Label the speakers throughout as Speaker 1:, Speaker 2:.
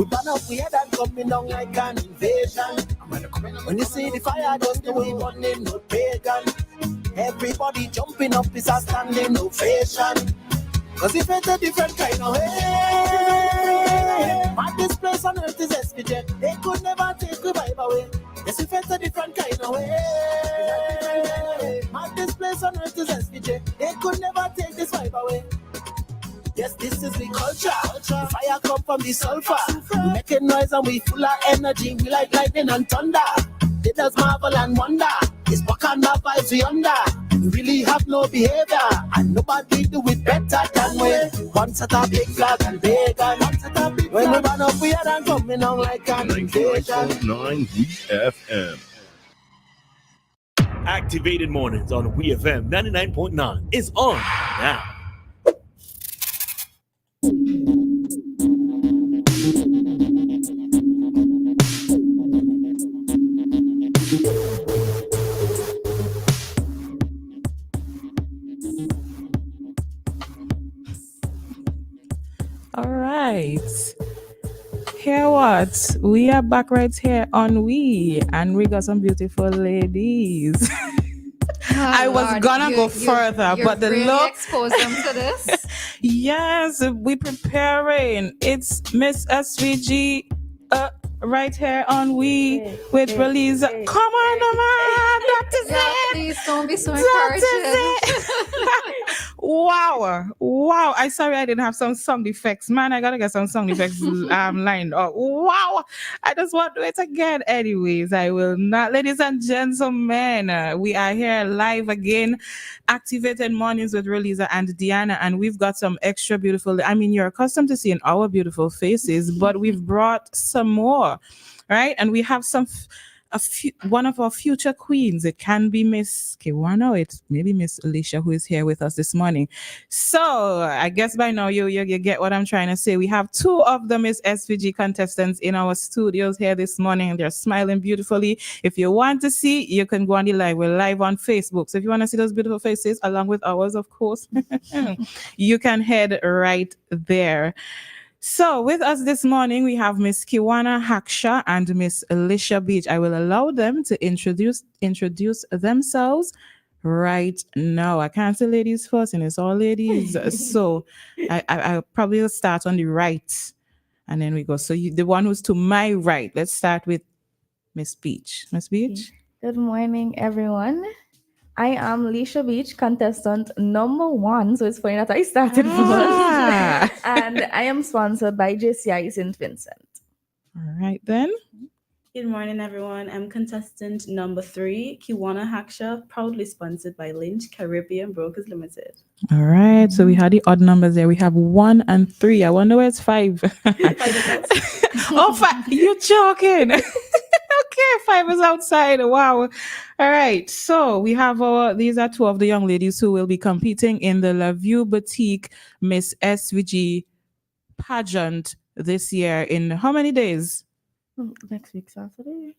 Speaker 1: We burn up, we head and coming down like an invasion. When you see the fire, just the way burning, no pagan. Everybody jumping up is a standing ovation. Cause if it's a different kind of way. But this place on earth is SVG. They could never take the vibe away. Yes, if it's a different kind of way. But this place on earth is SVG. They could never take this vibe away. Yes, this is the culture. The fire come from the sulfur. We making noise and we full of energy. We like lightning and thunder. It does marvel and wonder. It's back on the vibes we under. We really have no behavior. And nobody do it better than we. One set a big flag and big and one set a big flag. When we burn up we are coming on like an invasion.
Speaker 2: 99.9 WEFM.
Speaker 3: Activated Mornings on WEFM 99.9 is on now.
Speaker 4: All right. Hear what? We are back right here on and we got some beautiful ladies. I was gonna go further, but the
Speaker 5: really
Speaker 4: look
Speaker 5: expose them to this.
Speaker 4: Yes, we preparing. It's Miss SVG right here on with Roleza. Come on, man. That is it.
Speaker 5: Please don't be so encouraging.
Speaker 4: Wow. I sorry I didn't have some sound effects. Man, I gotta get some sound effects lined up. Wow. I just want to do it again. Anyways, I will not. Ladies and gentlemen, we are here live again. Activated Mornings with Roleza and Dianna, and we've got some extra beautiful. I mean, you're accustomed to seeing our beautiful faces, but we've brought some more, right? And we have one of our future queens. It can be Miss Kiwana, it's maybe Miss Alicia who is here with us this morning. So I guess by now you get what I'm trying to say. We have two of the Miss SVG contestants in our studios here this morning. They're smiling beautifully. If you want to see, you can go on the live. We're live on Facebook. So if you want to see those beautiful faces along with ours, of course, you can head right there. So with us this morning, we have Miss Kiwana Haksha and Miss Alicia Beach. I will allow them to introduce themselves right now. I can't say ladies first, and it's all ladies. So I probably will start on the right, and then we go. So the one who's to my right. Let's start with Miss Beach. Miss Beach.
Speaker 6: Good morning, everyone. I am Alicia Beach, contestant number 1. So it's funny that I started first. And I am sponsored by JCI St. Vincent.
Speaker 4: All right, then.
Speaker 7: Good morning, everyone. I'm contestant number 3, Kiwana Haksha, proudly sponsored by Lynch Caribbean Brokers Limited.
Speaker 4: All right. So we had the odd numbers there. We have 1 and 3. I wonder where it's 5.
Speaker 7: 5.
Speaker 4: Oh, 5. You're joking. Okay, 5 is outside. Wow. All right. So we have these are two of the young ladies who will be competing in the La Vue Boutique Miss SVG pageant this year in how many days?
Speaker 6: Next week, Saturday.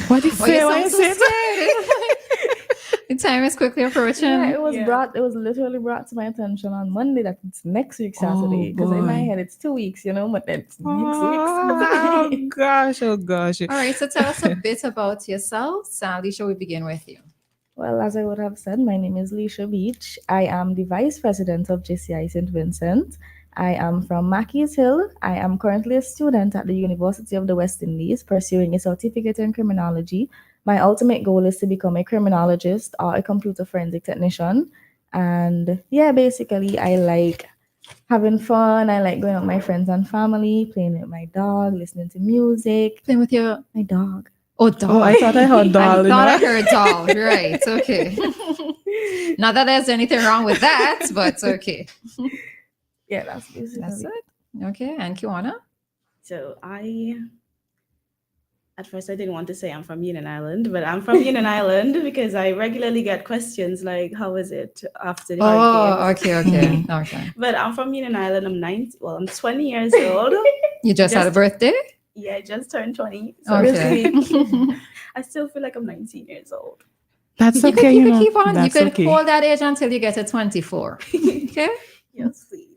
Speaker 4: What did you say?
Speaker 5: Why you so scared? The time is quickly approaching.
Speaker 6: Yeah, it was literally brought to my attention on Monday that it's next week Saturday. Because in my head it's 2 weeks, but it's next week Saturday.
Speaker 4: Oh gosh.
Speaker 5: All right, so tell us a bit about yourselves. Alicia, we begin with you.
Speaker 6: Well, as I would have said, my name is Alicia Beach. I am the Vice President of JCI St. Vincent. I am from Mackey's Hill. I am currently a student at the University of the West Indies, pursuing a certificate in criminology. My ultimate goal is to become a criminologist or a computer forensic technician. And yeah, basically, I like having fun. I like going out with my friends and family, playing with my dog, listening to music.
Speaker 5: Playing with my
Speaker 6: dog.
Speaker 5: Oh, dog.
Speaker 4: Oh, I thought I heard doll.
Speaker 5: I heard doll. Right. Okay. Not that there's anything wrong with that, but it's okay.
Speaker 6: Yeah, that's basically
Speaker 5: it. Okay. And Kiwana?
Speaker 7: So at first I didn't want to say I'm from Union Island, but I'm from Union Island because I regularly get questions like, how is it after the hurricane?
Speaker 5: Okay.
Speaker 7: But I'm from Union Island. I'm 20 years old.
Speaker 5: You just had a birthday?
Speaker 7: Yeah, I just turned 20. So
Speaker 5: Okay.
Speaker 7: I still feel like I'm 19 years old.
Speaker 4: That's
Speaker 5: you
Speaker 4: okay.
Speaker 5: Could keep on.
Speaker 4: That's
Speaker 5: You could
Speaker 4: okay.
Speaker 5: hold that age until you get to 24. Okay?
Speaker 7: Yes, please.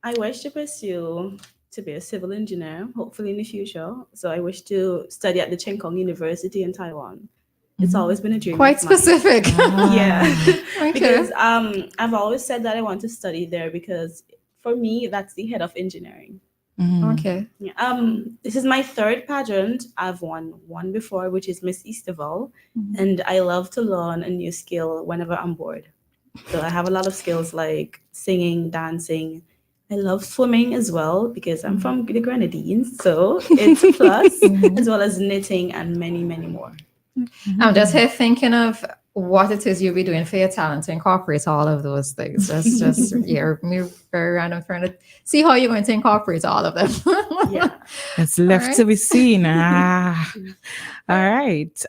Speaker 7: I wish to pursue to be a civil engineer, hopefully in the future. So I wish to study at the Cheng Kung University in Taiwan. It's always been a dream.
Speaker 5: Quite
Speaker 7: of mine.
Speaker 5: specific.
Speaker 7: Yeah.
Speaker 5: Okay.
Speaker 7: Because I've always said that I want to study there because for me that's the head of engineering.
Speaker 5: Okay.
Speaker 7: Yeah. This is my third pageant. I've won one before, which is Miss Easterval, and I love to learn a new skill whenever I'm bored. So I have a lot of skills like singing, dancing. I love swimming as well because I'm from the Grenadines, so it's a plus, as well as knitting and many, many more.
Speaker 5: I'm just here thinking of what it is you'll be doing for your talent to incorporate all of those things. Just you're very random trying to see how you're going to incorporate all of them.
Speaker 7: Yeah.
Speaker 4: It's left to be seen. All right.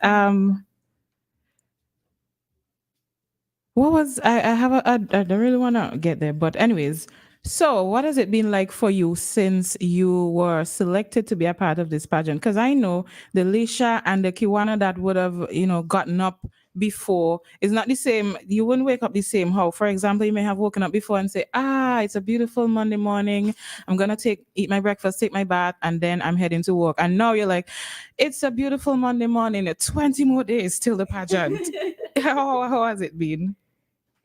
Speaker 4: What was I have I don't really want to get there, but anyways, so what has it been like for you since you were selected to be a part of this pageant? Because I know the Leisha and the Kiwana that would have, gotten up before is not the same. You wouldn't wake up the same. How, for example, you may have woken up before and say, it's a beautiful Monday morning. I'm gonna eat my breakfast, take my bath, and then I'm heading to work. And now you're like, it's a beautiful Monday morning. 20 more days till the pageant. How has it been?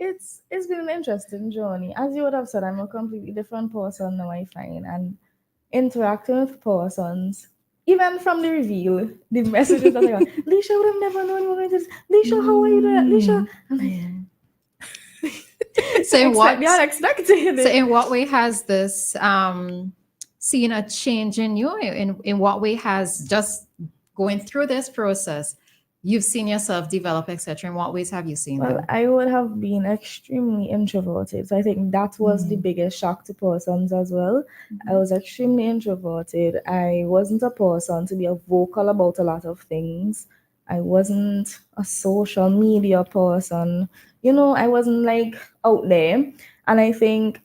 Speaker 6: It's been an interesting journey. As you would have said, I'm a completely different person now, I find. And interacting with persons, even from the reveal, the messages that I got, Leisha would have never known you were going to this. Leisha, how are you doing? Leisha. I'm like,
Speaker 5: So
Speaker 6: the unexpected.
Speaker 5: So in what way has this seen a change in you? In what way has just going through this process, you've seen yourself develop, etc.? In what ways have you seen
Speaker 6: Well,
Speaker 5: them?
Speaker 6: I would have been extremely introverted. So I think that was the biggest shock to persons as well. I was extremely introverted. I wasn't a person to be a vocal about a lot of things. I wasn't a social media person. I wasn't like out there. And I think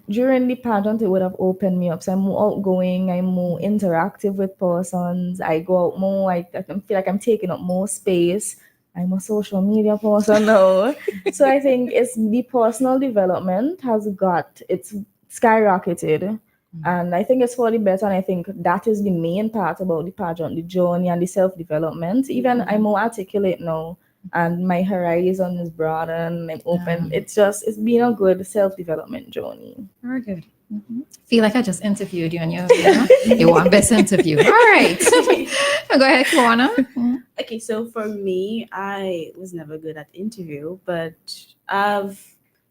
Speaker 6: during the pageant, it would have opened me up. So I'm more outgoing, I'm more interactive with persons, I go out more, I feel like I'm taking up more space. I'm a social media person now. So I think it's the personal development it's skyrocketed. And I think it's for the better. And I think that is the main part about the pageant, the journey and the self-development. Even I'm more articulate now and my horizon is broadened, I'm open. It's been a good self-development journey.
Speaker 5: Very good. Feel like I just interviewed you and you want best interview. All right. Go ahead, Kiwana.
Speaker 7: Okay, so for me, I was never good at interview, but I've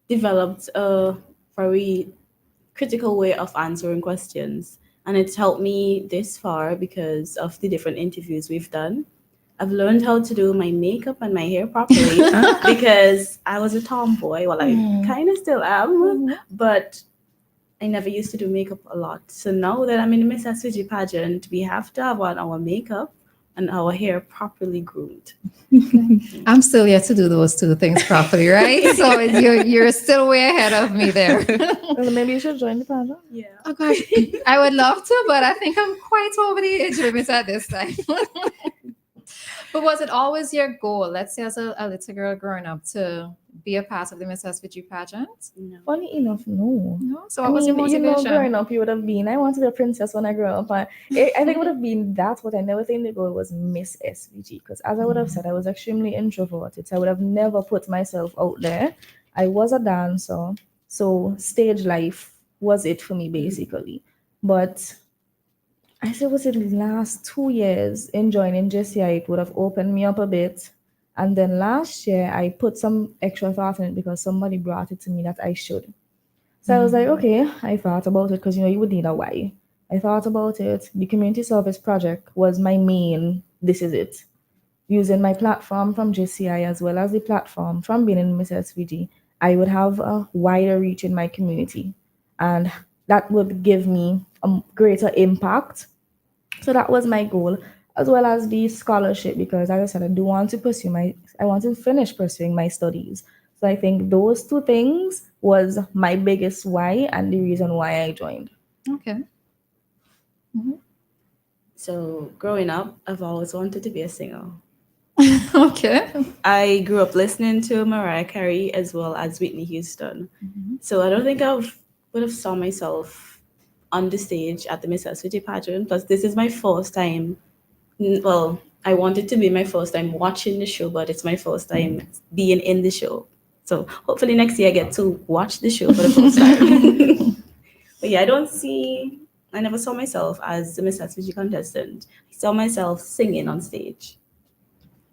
Speaker 7: developed a very critical way of answering questions. And it's helped me this far because of the different interviews we've done. I've learned how to do my makeup and my hair properly because I was a tomboy. Well, I kind of still am, but I never used to do makeup a lot. So now that I'm in the Miss SVG pageant, we have to have on our makeup and our hair properly groomed.
Speaker 5: I'm still yet to do those two things properly, right? So you're still way ahead of me there.
Speaker 6: Well, maybe you should join the pageant.
Speaker 7: Yeah.
Speaker 5: Oh gosh, I would love to, but I think I'm quite over the age limit at this time. But was it always your goal, let's say as a little girl growing up, to be a part of the Miss SVG pageant?
Speaker 7: No.
Speaker 6: Funny enough, no.
Speaker 5: No? So what was your motivation?
Speaker 6: Growing up, you would have been, I wanted to be a princess when I grew up. I think it would have been that, but I never think the goal was Miss SVG. Because as I would have said, I was extremely introverted. So I would have never put myself out there. I was a dancer. So stage life was it for me, basically. But I say it was in the last 2 years in joining JCI, it would have opened me up a bit. And then last year, I put some extra thought in it because somebody brought it to me that I should. So I was like, okay, I thought about it because, you would need a why. I thought about it. The community service project was my main, this is it. Using my platform from JCI as well as the platform from being in Miss SVG, I would have a wider reach in my community. And that would give me a greater impact. So that was my goal, as well as the scholarship, because as I said, I want to finish pursuing my studies. So I think those two things was my biggest why and the reason why I joined.
Speaker 5: Okay.
Speaker 7: So growing up, I've always wanted to be a singer.
Speaker 5: Okay.
Speaker 7: I grew up listening to Mariah Carey as well as Whitney Houston. So I don't think I would have saw myself on the stage at the Miss SVG pageant. Plus, this is my first time. Well, I want it to be my first time watching the show, but it's my first time being in the show. So hopefully next year I get to watch the show for the first time. But yeah, I never saw myself as the Miss SVG contestant. I saw myself singing on stage.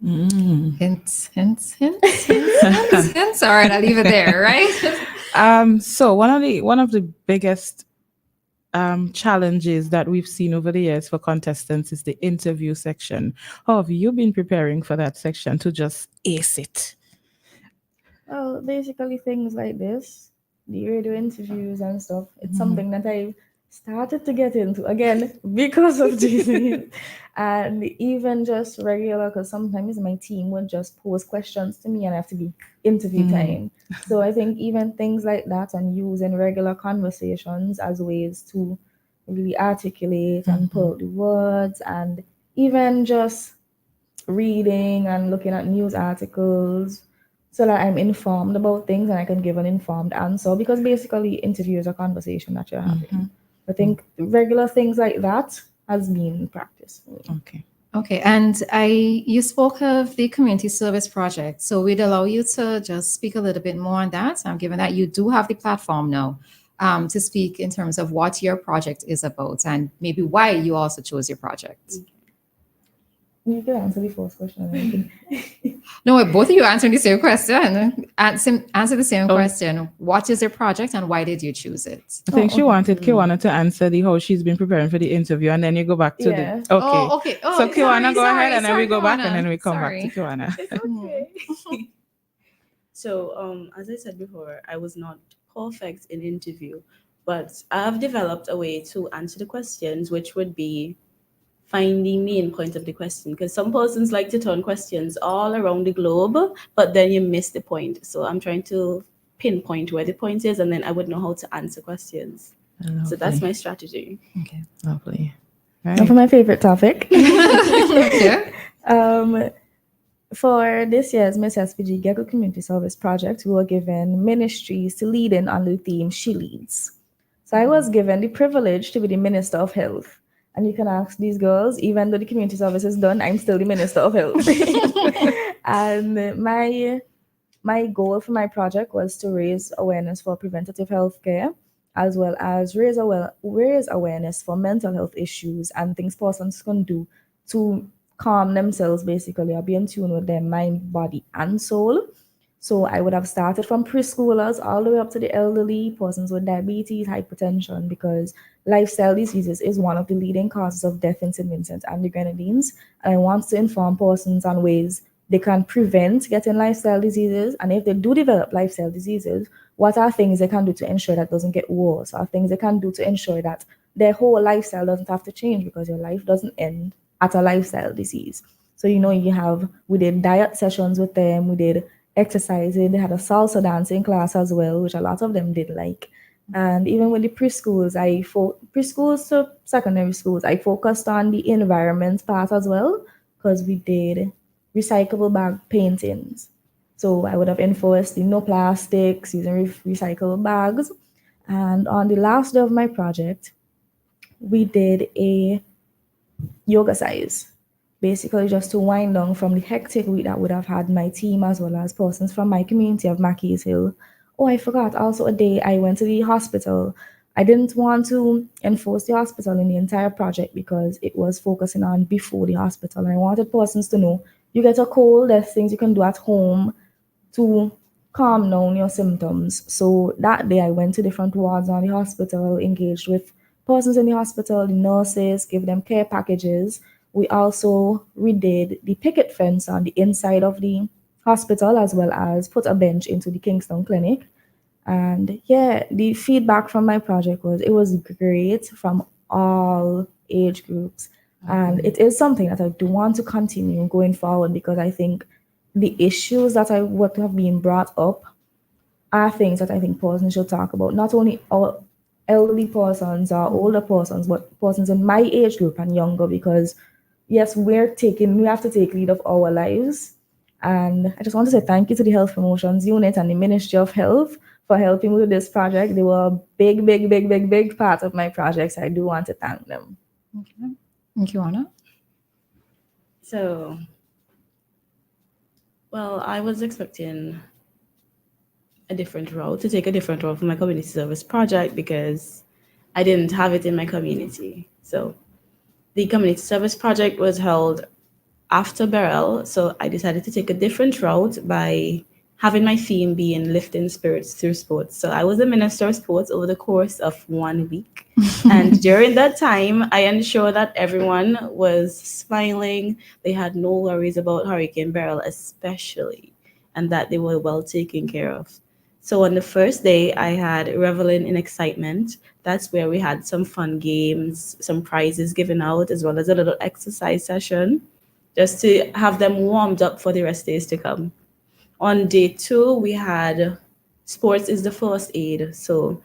Speaker 5: Hints, hints, hints, hints, hints. All right, I'll leave it there, right?
Speaker 4: So one of the biggest challenges that we've seen over the years for contestants is the interview section. How have you been preparing for that section to just ace it?
Speaker 6: Well, basically things like this, the radio interviews and stuff, it's something that I started to get into again because of GC. And even just regular, because sometimes my team would just pose questions to me and I have to be interview time. So I think even things like that and using regular conversations as ways to really articulate and pull out the words, and even just reading and looking at news articles so that I'm informed about things and I can give an informed answer, because basically interview is a conversation that you're having. I think regular things like that has been practiced for me.
Speaker 4: Okay.
Speaker 5: Okay, and you spoke of the community service project, so we'd allow you to just speak a little bit more on that. Given that you do have the platform now, to speak in terms of what your project is about and maybe why you also chose your project.
Speaker 6: You can answer the first question.
Speaker 5: No, both of you answering the same question. Answer the same question. What is your project and why did you choose it?
Speaker 4: I think she wanted Kiwana to answer the how she's been preparing for the interview, and then you go back to the okay.
Speaker 5: Oh, okay. Oh,
Speaker 4: so Kiwana, go ahead, and then we go back,
Speaker 5: Kiwana.
Speaker 4: and then we come back to Kiwana.
Speaker 7: Okay. So, as I said before, I was not perfect in interview, but I've developed a way to answer the questions, which would be find the main point of the question, because some persons like to turn questions all around the globe, but then you miss the point. So I'm trying to pinpoint where the point is, and then I would know how to answer questions.
Speaker 4: Lovely.
Speaker 7: So that's my strategy.
Speaker 5: Okay.
Speaker 4: Lovely.
Speaker 6: Now for my favorite topic.
Speaker 5: Yeah.
Speaker 6: For this year's Miss SVG Gecko Community Service Project, we were given ministries to lead in on the theme She Leads. So I was given the privilege to be the Minister of Health. And you can ask these girls, even though the community service is done, I'm still the Minister of Health. And my goal for my project was to raise awareness for preventative health care, as well as raise awareness for mental health issues and things persons can do to calm themselves, basically, or be in tune with their mind, body, and soul. So I would have started from preschoolers all the way up to the elderly, persons with diabetes, hypertension, because lifestyle diseases is one of the leading causes of death in St. Vincent and the Grenadines. And I want to inform persons on ways they can prevent getting lifestyle diseases. And if they do develop lifestyle diseases, what are things they can do to ensure that doesn't get worse? Or things they can do to ensure that their whole lifestyle doesn't have to change, because your life doesn't end at a lifestyle disease. So, we did diet sessions with them, we did exercising, they had a salsa dancing class as well, which a lot of them did like. And even with the preschools, preschools to secondary schools, I focused on the environment part as well, because we did recyclable bag paintings. So I would have enforced the no plastics, using recyclable bags. And on the last day of my project, we did a yoga size, basically just to wind down from the hectic week that would have had my team as well as persons from my community of Mackey's Hill. Oh, I forgot also a day I went to the hospital. I didn't want to enforce the hospital in the entire project because it was focusing on before the hospital. And I wanted persons to know, you get a cold, there's things you can do at home to calm down your symptoms. So that day I went to different wards on the hospital, engaged with persons in the hospital, the nurses, gave them care packages. We also redid the picket fence on the inside of the hospital, as well as put a bench into the Kingston Clinic. And yeah, the feedback from my project was, it was great from all age groups. And it is something that I do want to continue going forward, because I think the issues that would have been brought up are things that I think persons should talk about. Not only our elderly persons or older persons, but persons in my age group and younger, because yes, we have to take lead of our lives. And I just want to say thank you to the Health Promotions Unit and the Ministry of Health for helping me with this project. They were a big part of my projects. I do want to thank them.
Speaker 5: Okay. Thank you, Anna.
Speaker 7: So, well, I was expecting to take a different route for my community service project because I didn't have it in my community. So the community service project was held after Beryl, so I decided to take a different route by having my theme being lifting spirits through sports. So I was a minister of sports over the course of 1 week. And during that time, I ensured that everyone was smiling. They had no worries about Hurricane Beryl, especially, and that they were well taken care of. So on the first day, I had reveling in excitement. That's where we had some fun games, some prizes given out, as well as a little exercise session, just to have them warmed up for the rest days to come. On day 2, we had sports is the first aid. So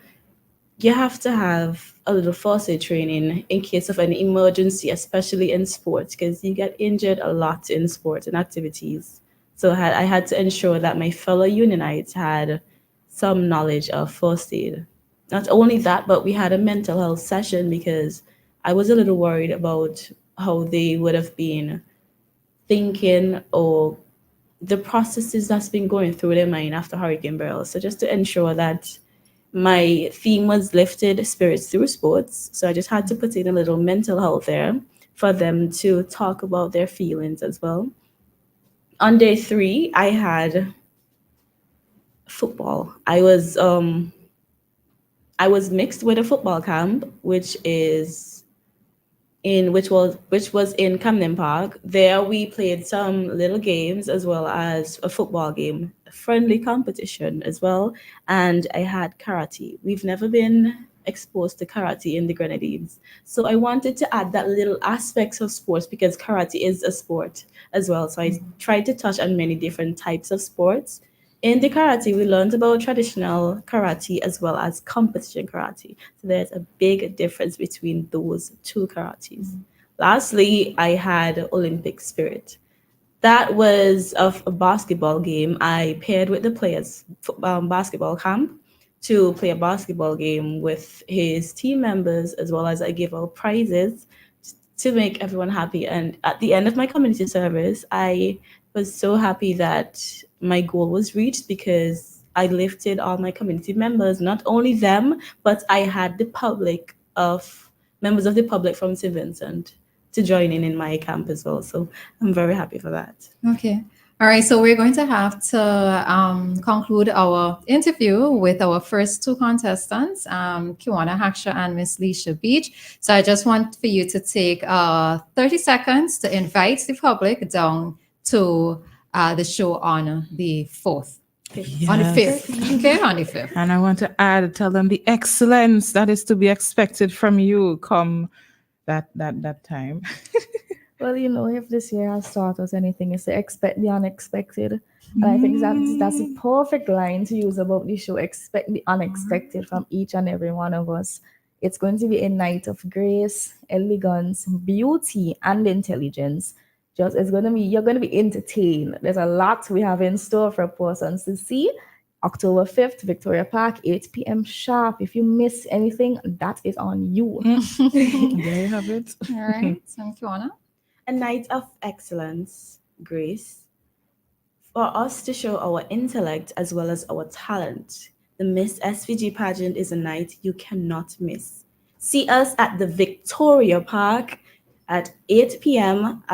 Speaker 7: you have to have a little first aid training in case of an emergency, especially in sports, because you get injured a lot in sports and activities. So I had to ensure that my fellow unionites had some knowledge of first aid. Not only that, but we had a mental health session because I was a little worried about how they would have been thinking or the processes that's been going through their mind after Hurricane Beryl. So just to ensure that my theme was lifted spirits through sports. So I just had to put in a little mental health there for them to talk about their feelings as well. On day 3, I had football. I was mixed with a football camp, which was in Camden Park. There we played some little games as well as a football game, a friendly competition as well, and I had karate. We've never been exposed to karate in the Grenadines, so I wanted to add that little aspects of sports because karate is a sport as well. So I tried to touch on many different types of sports. In the karate, we learned about traditional karate as well as competition karate. So there's a big difference between those two karates. Lastly, I had Olympic spirit. That was of a basketball game. I paired with the players' basketball camp to play a basketball game with his team members, as well as I give out prizes to make everyone happy. And at the end of my community service, I was so happy that my goal was reached because I lifted all my community members, not only them, but I had the members of the public from St. Vincent to join in my camp as well. So I'm very happy for that.
Speaker 5: Okay. All right. So we're going to have to conclude our interview with our first 2 contestants, Kiwana Haksha and Miss Leisha Beach. So I just want for you to take 30 seconds to invite the public down to the show on the 4th.
Speaker 4: Yes.
Speaker 5: On the 5th. Okay, on the 5th.
Speaker 4: And I want to tell them the excellence that is to be expected from you come that time.
Speaker 6: Well, if this year has taught us anything, it's to expect the unexpected. And I think that's a perfect line to use about the show. Expect the unexpected from each and every one of us. It's going to be a night of grace, elegance, beauty, and intelligence. You're going to be entertained. There's a lot we have in store for persons to see. October 5th, Victoria Park, 8 p.m. sharp. If you miss anything, that is on you.
Speaker 4: There you have it.
Speaker 5: All right. Thank you, Anna.
Speaker 7: A night of excellence, grace, for us to show our intellect as well as our talent. The Miss SVG pageant is a night you cannot miss. See us at the Victoria Park at 8 p.m.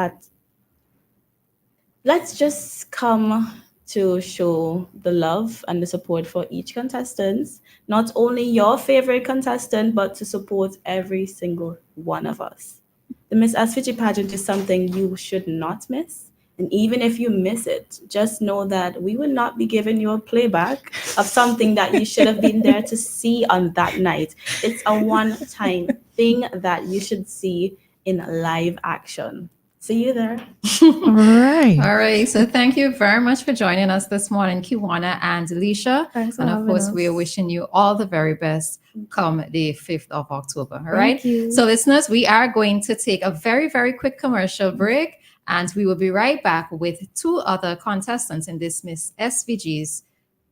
Speaker 7: Let's just come to show the love and the support for each contestant, not only your favorite contestant, but to support every single one of us. The Miss SVG pageant is something you should not miss. And even if you miss it, just know that we will not be giving you a playback of something that you should have been there to see on that night. It's a one-time thing that you should see in live action. See you there.
Speaker 4: All right.
Speaker 5: All right. So thank you very much for joining us this morning, Kiwana and Alicia.
Speaker 6: Thanks for
Speaker 5: And of
Speaker 6: having
Speaker 5: course,
Speaker 6: us.
Speaker 5: we are wishing you all the very best come the 5th of October. All right.
Speaker 6: Thank you.
Speaker 5: So listeners, we are going to take a very, very quick commercial break, and we will be right back with 2 other contestants in this Miss SVG's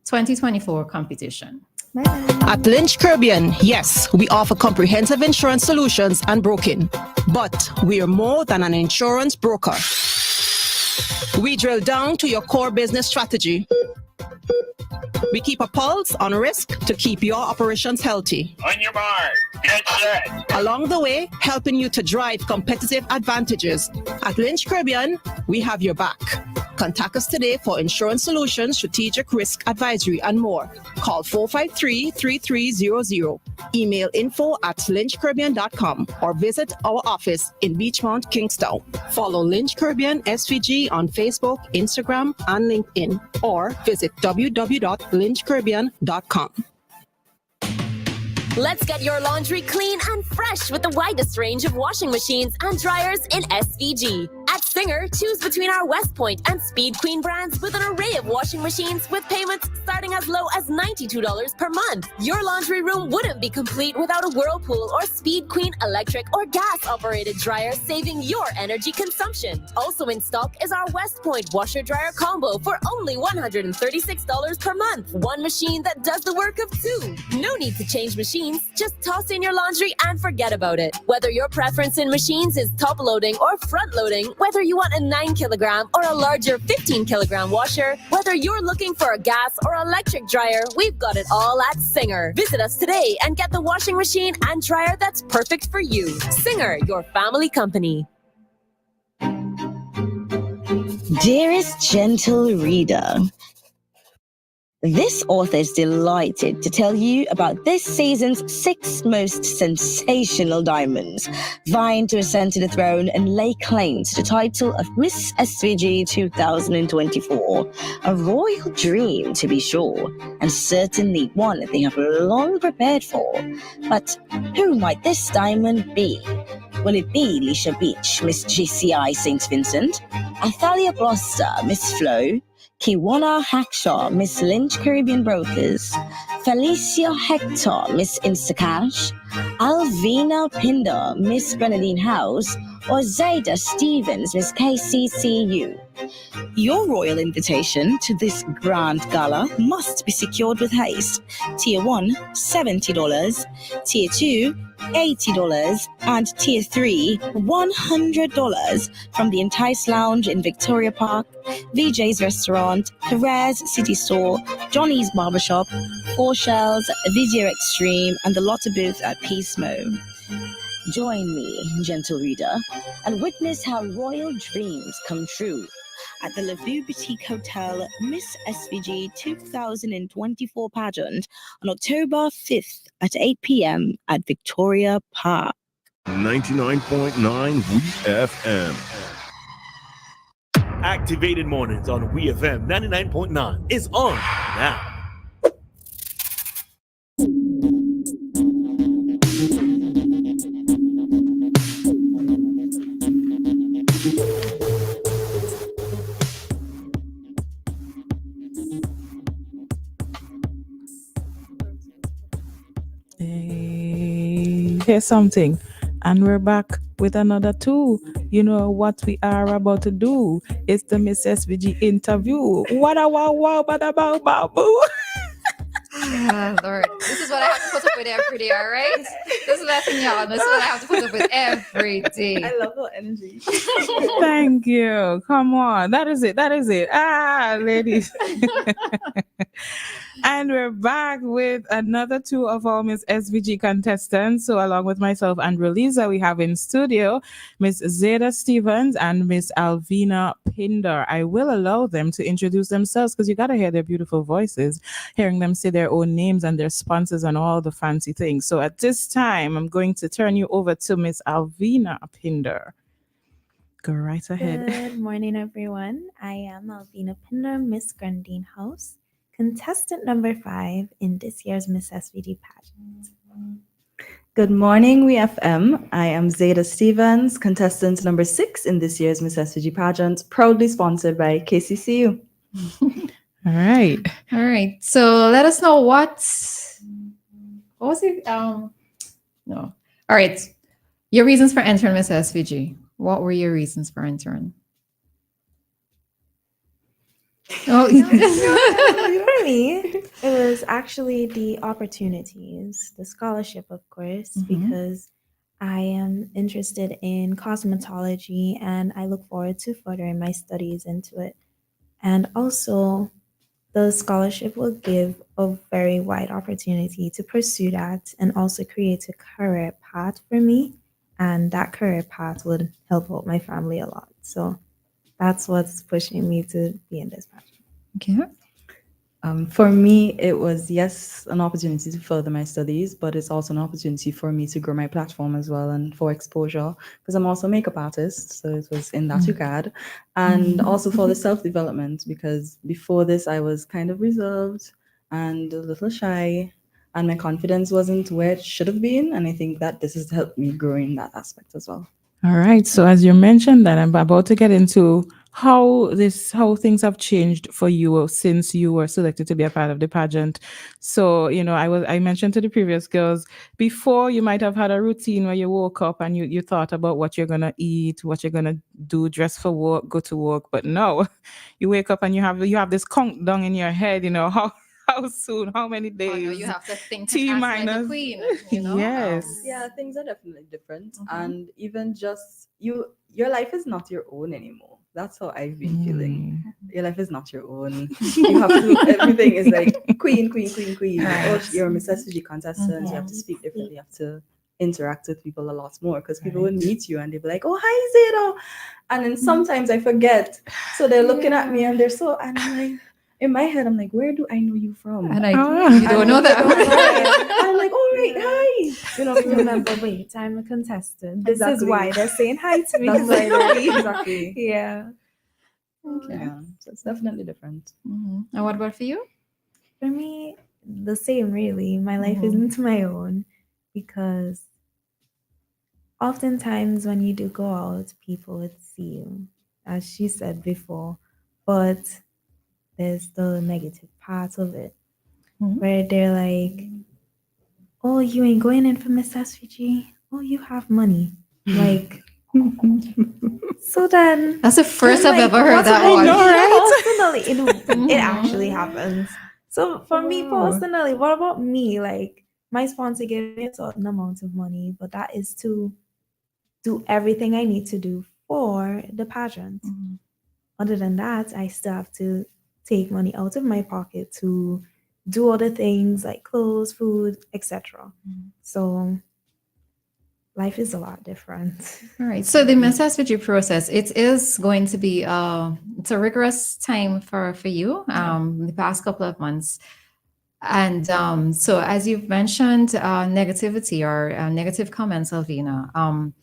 Speaker 5: 2024 competition.
Speaker 8: At Lynch Caribbean, yes, we offer comprehensive insurance solutions and broking, but we are more than an insurance broker. We drill down to your core business strategy. We keep a pulse on risk to keep your operations healthy.
Speaker 9: On your mark, get set.
Speaker 8: Along the way, helping you to drive competitive advantages. At Lynch Caribbean, we have your back. Contact us today for insurance solutions, strategic risk advisory, and more. Call 453-3300. Email info@lynchcaribbean.com or visit our office in Beachmont, Kingstown. Follow Lynch Caribbean SVG on Facebook, Instagram, and LinkedIn, or visit www.lynchcaribbean.com.
Speaker 10: Let's get your laundry clean and fresh with the widest range of washing machines and dryers in SVG. At Singer, choose between our West Point and Speed Queen brands with an array of washing machines with payments starting as low as $92 per month. Your laundry room wouldn't be complete without a Whirlpool or Speed Queen electric or gas-operated dryer, saving your energy consumption. Also in stock is our West Point washer-dryer combo for only $136 per month. One machine that does the work of two. No need to change machines, just toss in your laundry and forget about it. Whether your preference in machines is top-loading or front-loading, whether you want a 9 kilogram or a larger 15 kilogram washer, whether you're looking for a gas or electric dryer, we've got it all at Singer. Visit us today and get the washing machine and dryer that's perfect for you. Singer, your family company.
Speaker 11: Dearest gentle reader, this author is delighted to tell you about this season's 6 most sensational diamonds, vying to ascend to the throne and lay claim to the title of Miss SVG 2024. A royal dream, to be sure, and certainly one they have long prepared for. But who might this diamond be? Will it be Lisha Beach, Miss GCI St. Vincent, Athalia Gloucester, Miss Flo, Kiwana Hackshaw, Miss Lynch Caribbean Brokers, Felicia Hector, Miss Instacash, Alvina Pinder, Miss Grenadine House, or Zayda Stevens, Miss KCCU? Your royal invitation to this grand gala must be secured with haste. Tier 1, $70, Tier 2, $80, and Tier 3, $100 from the Entice Lounge in Victoria Park, VJ's Restaurant, Perez City Store, Johnny's Barbershop, Four Shells, Video Extreme, and the Lotta booth at Peace Mo. Join me, gentle reader, and witness how royal dreams come true at the Lavu Boutique Hotel Miss SVG 2024 pageant on October 5th at 8 p.m. at Victoria Park.
Speaker 2: 99.9 WEFM.
Speaker 3: Activated Mornings on WEFM 99.9 is on now.
Speaker 4: Here's something, and we're back with another 2. You know what we are about to do? It's the Miss SVG interview. What a wow wow, bada bow bow boo.
Speaker 5: Lord, this is what I have to put up with every day, all right? This lesson, y'all. This is what I have to put up with every day.
Speaker 6: I love the energy.
Speaker 4: Thank you. Come on. That is it. Ladies. And we're back with another 2 of our Miss SVG contestants. So along with myself and Roleza, we have in studio Miss Zayda Stevens and Miss Alvina Pinder. I will allow them to introduce themselves because you got to hear their beautiful voices, hearing them say their own names and their sponsors and all the fancy things. So at this time, I'm going to turn you over to Miss Alvina Pinder. Go right ahead.
Speaker 12: Good morning, everyone. I am Alvina Pinder, Miss Grenadine House, contestant number 5 in this year's Miss SVG pageant.
Speaker 13: Good morning, WEFM. I am Zayda Stevens, contestant number 6 in this year's Miss SVG pageant, proudly sponsored by KCCU.
Speaker 4: All right.
Speaker 5: So let us know what was it? No. All right. Your reasons for entering Miss SVG. What were your reasons for entering? Oh,
Speaker 12: For me, it was actually the opportunities, the scholarship, of course, because I am interested in cosmetology and I look forward to furthering my studies into it. And also, the scholarship will give a very wide opportunity to pursue that and also create a career path for me. And that career path would help out my family a lot. So that's what's pushing me to be in this path.
Speaker 5: Okay.
Speaker 13: For me, it was, yes, an opportunity to further my studies, but it's also an opportunity for me to grow my platform as well and for exposure, because I'm also a makeup artist. So it was in that regard. And also for the self-development, because before this, I was kind of reserved and a little shy, and my confidence wasn't where it should have been. And I think that this has helped me grow in that aspect as well.
Speaker 4: All right. So as you mentioned that, I'm about to get into how things have changed for you since you were selected to be a part of the pageant. So, I mentioned to the previous girls, before you might have had a routine where you woke up and you thought about what you're gonna eat, what you're gonna do, dress for work, go to work. But no, you wake up and you have this countdown in your head, how soon, how many days.
Speaker 5: Oh, no, you have to think
Speaker 4: T
Speaker 5: as like
Speaker 4: minus.
Speaker 5: the queen, you know?
Speaker 4: Yes.
Speaker 13: Yeah, things are definitely different. And even just your life is not your own anymore. That's how I've been feeling. Your life is not your own. You have to, everything is like queen. Oh, you're a Miss SVG contestant. You have to speak differently. You have to interact with people a lot more, because people will meet you and they'll be like, oh, hi, Zeta. And then sometimes I forget. So they're looking at me and and I'm like, in my head, I'm like, where do I know you from?
Speaker 5: And you don't know that.
Speaker 12: I'm like, all right, hi. You know, remember, wait, I'm a contestant. This is why they're saying hi to me.
Speaker 13: That's why
Speaker 12: Like,
Speaker 13: exactly.
Speaker 12: Yeah.
Speaker 5: Okay.
Speaker 13: Yeah, so it's definitely different.
Speaker 5: And what about for you?
Speaker 12: For me, the same, really. My life isn't my own, because oftentimes when you do go out, people would see you, as she said before, but there's the negative part of it, where they're like, oh, you ain't going in for Miss SVG? Oh, you have money. Like, so then...
Speaker 5: That's the first I've ever heard that
Speaker 12: I
Speaker 5: one.
Speaker 12: know, right? Personally, it actually happens. So for me personally, what about me? Like, my sponsor gave me a certain amount of money, but that is to do everything I need to do for the pageant. Other than that, I still have to take money out of my pocket to do other things like clothes, food, etc. So life is a lot different.
Speaker 5: All right. So the Miss SVG process, it is going to be it's a rigorous time for you the past couple of months. And so as you've mentioned, negativity or negative comments, Alvina,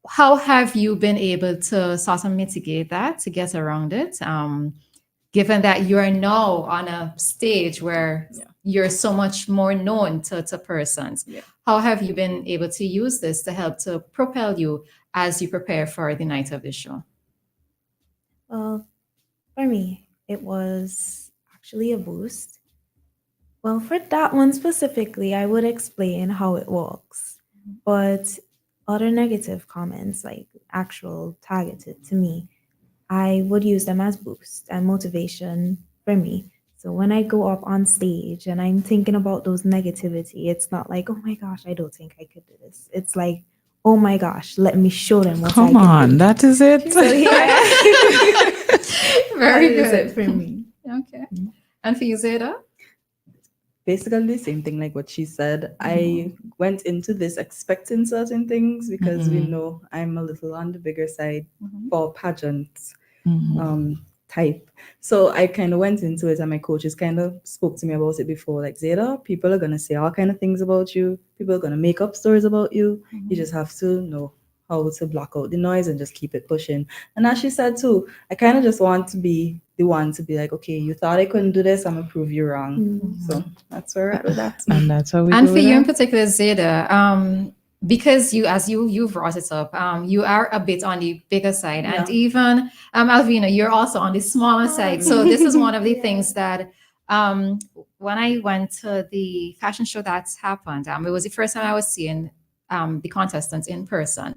Speaker 5: how have you been able to sort of mitigate that, to get around it? Given that you are now on a stage where you're so much more known to persons, how have you been able to use this to help to propel you as you prepare for the night of the show?
Speaker 12: Well, for me, it was actually a boost. Well, for that one specifically, I would explain how it works. But other negative comments, like actual targeted to me, I would use them as boost and motivation for me. So when I go up on stage and I'm thinking about those negativity, it's not like, oh my gosh, I don't think I could do this. It's like, oh my gosh, let me show them what I can do.
Speaker 4: Come on, that is it.
Speaker 12: So yeah,
Speaker 5: Very
Speaker 12: that is
Speaker 5: good
Speaker 12: it for me.
Speaker 5: Okay. And for you, Zeta?
Speaker 13: Basically the same thing like what she said. I went into this expecting certain things, because we know I'm a little on the bigger side for pageants type. So I kind of went into it, and my coaches kind of spoke to me about it before, like, Zeta, people are going to say all kind of things about you. People are going to make up stories about you. You just have to know how to block out the noise and just keep it pushing. And as she said too, I kind of just want to be the one to be like, okay, you thought I couldn't do this, I'm gonna prove you wrong. So that's where we're at with that.
Speaker 4: And that's how we
Speaker 5: And
Speaker 4: do
Speaker 5: for
Speaker 4: it.
Speaker 5: you in particular, Zeta, because you brought it up, you are a bit on the bigger side, and even Alvina, you're also on the smaller side. So this is one of the things that when I went to the fashion show that's happened, it was the first time I was seeing the contestants in person.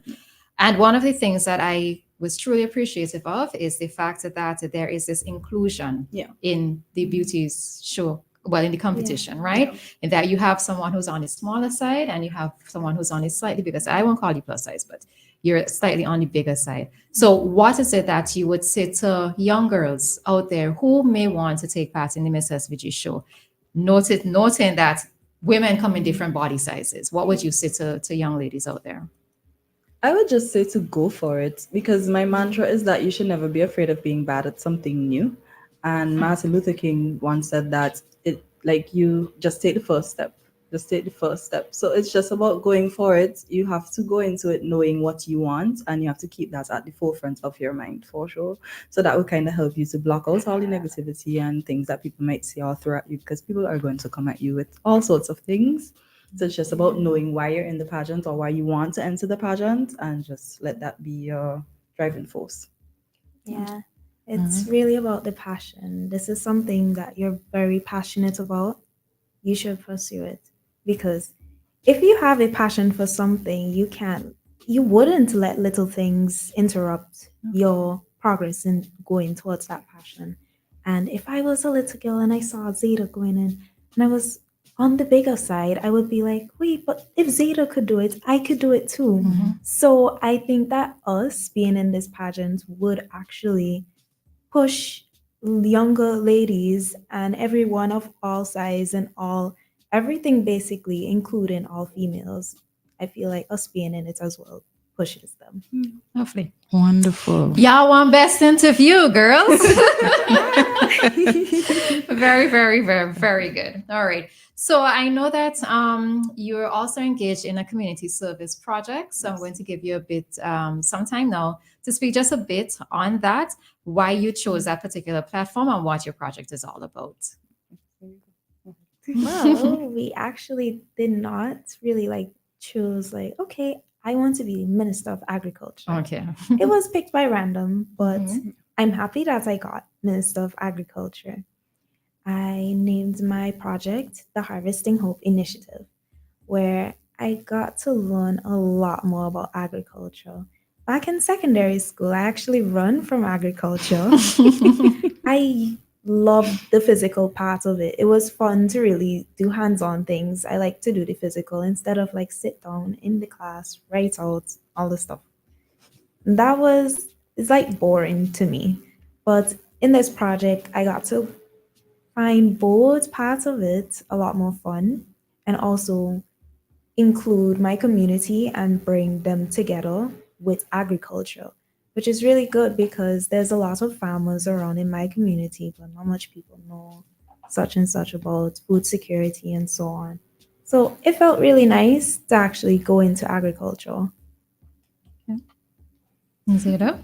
Speaker 5: And one of the things that I was truly appreciative of is the fact that there is this inclusion in the beauties show, well, in the competition, right? And that you have someone who's on the smaller side and you have someone who's on the slightly bigger side. I won't call you plus size, but you're slightly on the bigger side. So what is it that you would say to young girls out there who may want to take part in the Miss SVG show, noting that women come in different body sizes? What would you say to young ladies out there?
Speaker 13: I would just say to go for it, because my mantra is that you should never be afraid of being bad at something new. And Martin Luther King once said that you just take the first step. Just take the first step. So it's just about going for it. You have to go into it knowing what you want, and you have to keep that at the forefront of your mind for sure. So that will kind of help you to block out all the negativity and things that people might say all throughout you, because people are going to come at you with all sorts of things. So it's just about knowing why you're in the pageant or why you want to enter the pageant, and just let that be your driving force.
Speaker 12: Yeah, it's really about the passion. This is something that you're very passionate about. You should pursue it, because if you have a passion for something, you wouldn't let little things interrupt your progress in going towards that passion. And if I was a little girl and I saw Zeta going in and I was on the bigger side, I would be like, wait, but if Zeta could do it, I could do it too. So I think that us being in this pageant would actually push younger ladies and everyone of all size and everything basically, including all females. I feel like us being in it as well pushes them.
Speaker 5: Lovely.
Speaker 4: Wonderful.
Speaker 5: Y'all want best interview, girls. Very, very, very, very good. All right. So I know that you're also engaged in a community service project. So I'm going to give you a bit some time now to speak just a bit on that, why you chose that particular platform and what your project is all about.
Speaker 12: Well, we actually did not really choose okay, I want to be Minister of Agriculture.
Speaker 5: Okay.
Speaker 12: It was picked by random, but I'm happy that I got Minister of Agriculture. I named my project the Harvesting Hope Initiative, where I got to learn a lot more about agriculture. Back in secondary school, I actually run from agriculture. I loved the physical part of it. It was fun to really do hands-on things. I like to do the physical instead of sit down in the class, write out all the stuff. It's boring to me. But in this project, I got to find both parts of it a lot more fun, and also include my community and bring them together with agriculture, which is really good because there's a lot of farmers around in my community, but not much people know such and such about food security and so on. So it felt really nice to actually go into agriculture.
Speaker 5: Zeta?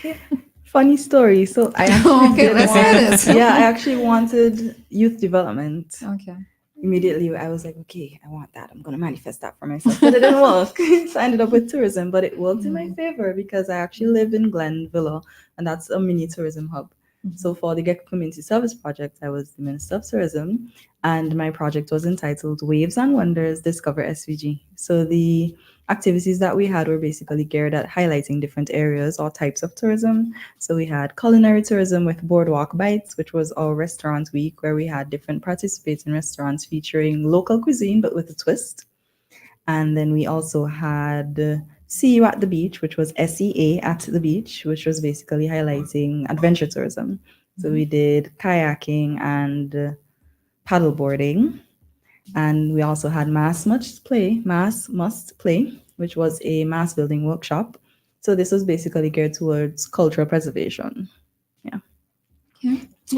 Speaker 12: Yeah.
Speaker 13: Funny story. So I actually I actually wanted youth development.
Speaker 5: Okay.
Speaker 13: Immediately I was like, okay, I want that. I'm going to manifest that for myself. But it didn't work. So I ended up with tourism, but it worked in my favor because I actually live in Glenville, and that's a mini tourism hub. So for the Gecko Community Service Project, I was the Minister of Tourism, and my project was entitled Waves and Wonders Discover SVG. So the activities that we had were basically geared at highlighting different areas or types of tourism. So we had culinary tourism with Boardwalk Bites, which was our restaurant week, where we had different participating restaurants featuring local cuisine but with a twist. And then we also had See You at the Beach, which was SEA at the Beach, which was basically highlighting adventure tourism. So we did kayaking and paddleboarding. And we also had Mass Must Play, which was a mass building workshop. So this was basically geared towards cultural preservation. Yeah.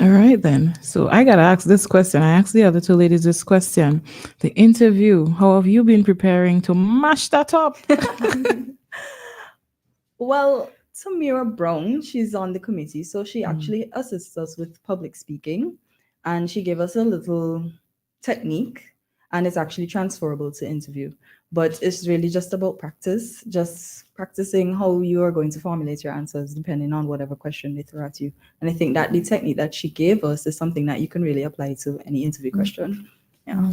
Speaker 4: All right, then. So I got to ask this question. I asked the other two ladies this question. The interview, how have you been preparing to mash that up?
Speaker 13: Well, Tamira Brown, she's on the committee. So she actually assists us with public speaking. And she gave us a little technique, and it's actually transferable to interview. But it's really just about practice, just practicing how you are going to formulate your answers depending on whatever question they throw at you. And I think that the technique that she gave us is something that you can really apply to any interview question. Yeah.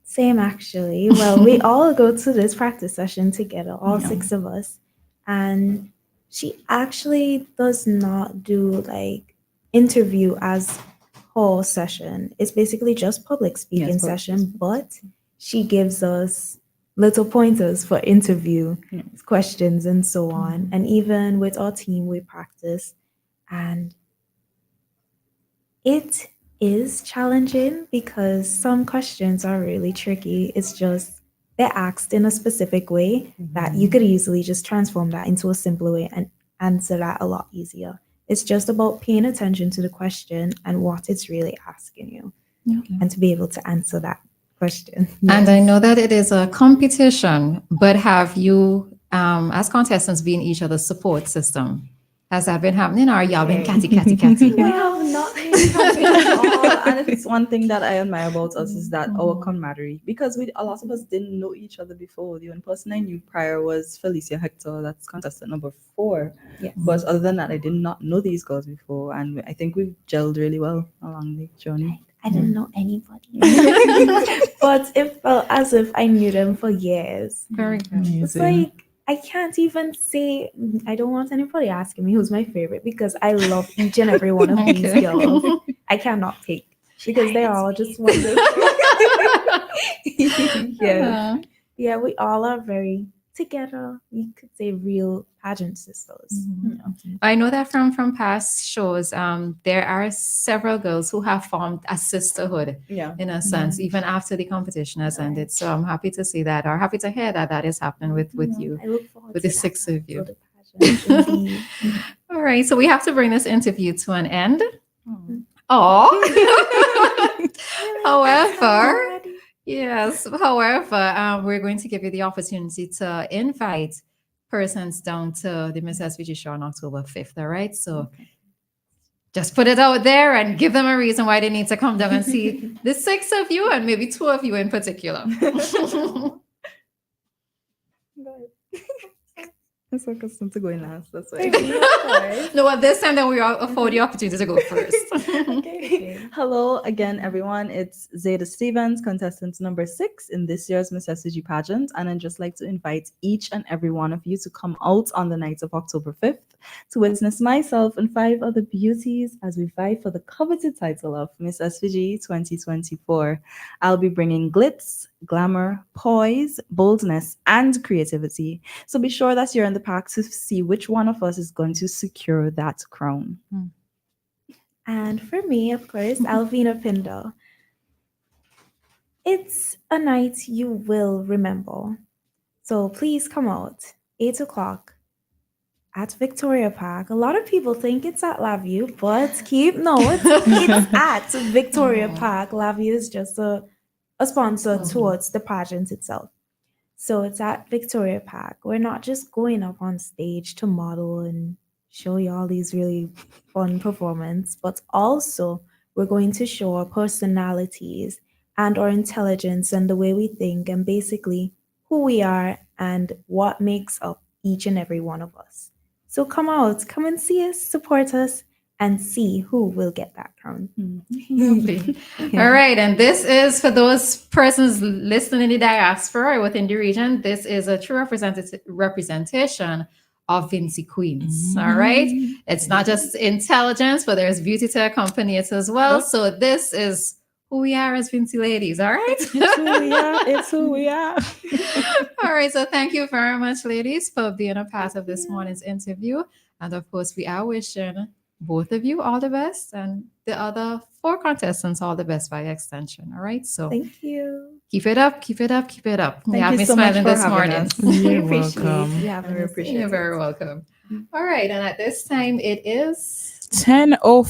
Speaker 12: Same, actually. Well, we all go to this practice session together, all 6 of us. And She actually does not do like interview as whole session. It's basically just public speaking session, but she gives us little pointers for interview questions and so on. And even with our team, we practice, and it is challenging because some questions are really tricky. It's just they're asked in a specific way that you could easily just transform that into a simpler way and answer that a lot easier. It's just about paying attention to the question and what it's really asking you, and to be able to answer that question.
Speaker 5: And I know that it is a competition, but have you, as contestants, been each other's support system? Has that been happening, or y'all been catty?
Speaker 13: We have not been happy at all. And it's one thing that I admire about us is that our camaraderie, because a lot of us didn't know each other before. The only person I knew prior was Felicia Hector, that's contestant number 4.
Speaker 12: Yes.
Speaker 13: But other than that, I did not know these girls before, and I think we've gelled really well along the journey.
Speaker 12: I didn't know anybody, but it felt as if I knew them for years.
Speaker 5: Very good.
Speaker 12: It's like I can't even say, I don't want anybody asking me who's my favorite because I love each and every one of these girls. I cannot pick because they're all just wonderful. Yeah, we all are very together. You could say real pageant sisters.
Speaker 5: I know that from past shows, there are several girls who have formed a sisterhood in a sense, even after the competition has ended. So I'm happy to see that, or happy to hear that that is happening with you,
Speaker 12: I look forward
Speaker 5: with
Speaker 12: to
Speaker 5: the 6 of you.
Speaker 12: Indeed.
Speaker 5: All right, so we have to bring this interview to an end. However, we're going to give you the opportunity to invite persons down to the Miss SVG show on October 5th, all right? So just put it out there and give them a reason why they need to come down and see the 6 of you, and maybe 2 of you in particular.
Speaker 13: It's so accustomed to going last. That's why.
Speaker 5: No, at this time, then we afford the opportunity to go first.
Speaker 13: Okay. Hello again, everyone. It's Zeta Stevens, contestant number 6 in this year's Miss SVG pageant. And I'd just like to invite each and every one of you to come out on the night of October 5th to witness myself and 5 other beauties as we vie for the coveted title of Miss SVG 2024. I'll be bringing glitz, glamour, poise, boldness, and creativity. So be sure that you're in the pack to see which one of us is going to secure that crown.
Speaker 12: And for me, of course, Alvina Pindo. It's a night you will remember. So please come out, 8 o'clock at Victoria Park. A lot of people think it's at Laview, but keep note, it's at Victoria Park. Laview is just a sponsor towards the pageant itself. So it's at Victoria Park. We're not just going up on stage to model and show you all these really fun performances, but also we're going to show our personalities and our intelligence and the way we think and basically who we are and what makes up each and every one of us. So come out, come and see us, support us, and see who will get that crown.
Speaker 5: Lovely. All right. And this is for those persons listening in the diaspora or within the region. This is a true representation of Vincy Queens. All right. It's not just intelligence, but there's beauty to accompany it as well. So this is who we are as Vincy ladies. All right.
Speaker 13: It's who we are. It's who we are.
Speaker 5: All right. So thank you very much, ladies, for being a part of this morning's interview. And of course, we are wishing both of you all the best, and the other 4 contestants all the best by extension. All right. So
Speaker 12: thank you.
Speaker 5: Keep it up. Keep it up. Keep it up.
Speaker 13: Thank
Speaker 5: you have
Speaker 13: you
Speaker 5: me
Speaker 13: so
Speaker 5: smiling
Speaker 13: much for
Speaker 5: this
Speaker 13: having
Speaker 5: morning.
Speaker 13: us.
Speaker 4: You're welcome.
Speaker 5: You're very welcome. All right. And at this time, it is
Speaker 4: 10:04.